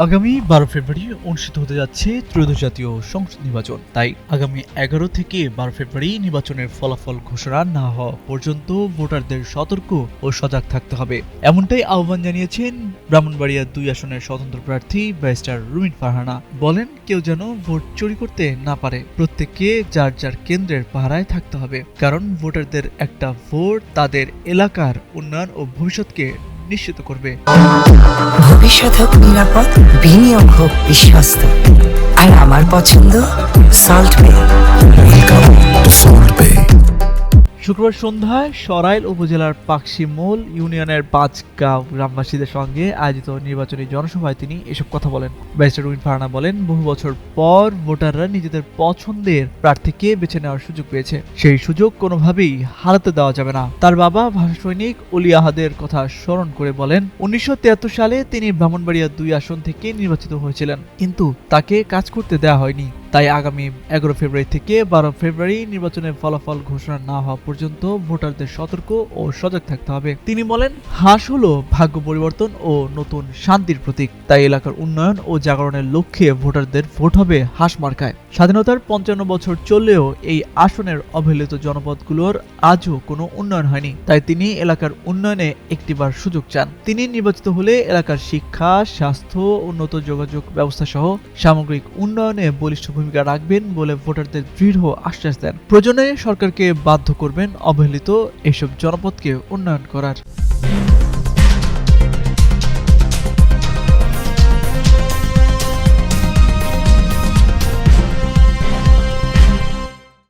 আগামী 12 ফেব্রুয়ারি অনুষ্ঠিত হতে যাচ্ছে ত্রয়োদশ জাতীয় সংসদ নির্বাচন। তাই আগামী 11 থেকে 12 ফেব্রুয়ারি নির্বাচনের ফলাফল ঘোষণা না হওয়া পর্যন্ত ভোটারদের সতর্ক ও সজাগ থাকতে হবে, এমনটাই আহ্বান জানিয়েছেন ব্রাহ্মণবাড়িয়া 2 আসনের স্বতন্ত্র প্রার্থী ব্যারিস্টার রুমিন ফারহানা। বলেন, কেউ যেন ভোট চুরি করতে না পারে। প্রত্যেককে যার যার কেন্দ্রের পাহারায় থাকতে হবে, কারণ ভোটারদের একটা ভোট তাদের এলাকার উন্নয়ন ও ভবিষ্যৎকে নিশ্চিত করবে। ভবিষ্যৎ হোক নিরাপদ, বিনিয়োগ হোক বিশ্বস্ত, আর আমার পছন্দ সল্ট বে। শুক্রবার সন্ধ্যায় সরাইল উপজেলার পাকশিমুল ইউনিয়নের 5 গাঁও গ্রামবাসীদের সঙ্গে আয়োজিত নির্বাচনী জনসভায় তিনি এসব কথা বলেন। ব্যারিস্টার রুমিন ফারহানা বলেন, বহু বছর পর ভোটাররা নিজেদের পছন্দের প্রার্থীকে বেছে নেওয়ার সুযোগ পেয়েছে। সেই সুযোগ কোনোভাবেই হারাতে দেওয়া যাবে না। তার বাবা ভাষা সৈনিক অলি আহাদের কথা স্মরণ করে বলেন, 1973 সালে তিনি ব্রাহ্মণবাড়িয়া 2 আসন থেকে নির্বাচিত হয়েছিলেন, কিন্তু তাকে কাজ করতে দেওয়া হয়নি। তাই আগামী 11 ফেব্রুয়ারি থেকে 12 ফেব্রুয়ারি নির্বাচনের ফলাফল ঘোষণা না হওয়া পর্যন্ত ভোটারদের সতর্ক ও সজাগ থাকতে হবে। তিনি বলেন, হাঁস হলো ভাগ্য পরিবর্তন ও নতুন শান্তির প্রতীক। তাই এলাকার উন্নয়ন ও জাগরণের লক্ষ্যে ভোটারদের ভোট হবে হাঁস মার্কায়। স্বাধীনতার 55 বছর চললেও এই আসনের অবহেলিত জনপদগুলোর আজও কোনো উন্নয়ন হয়নি। তাই তিনি এলাকার উন্নয়নে একটিবার সুযোগ চান। তিনি নির্বাচিত হলে এলাকার শিক্ষা, স্বাস্থ্য, উন্নত যোগাযোগ ব্যবস্থা সহ সামগ্রিক উন্নয়নে বলিষ্ঠ ভূমিকা রাখবেন বলে ভোটারদের দৃঢ় আশ্বাস দেন। প্রয়োজনে সরকারকে বাধ্য করবেন অবহেলিত এসব জনপদকে উন্নয়ন করার।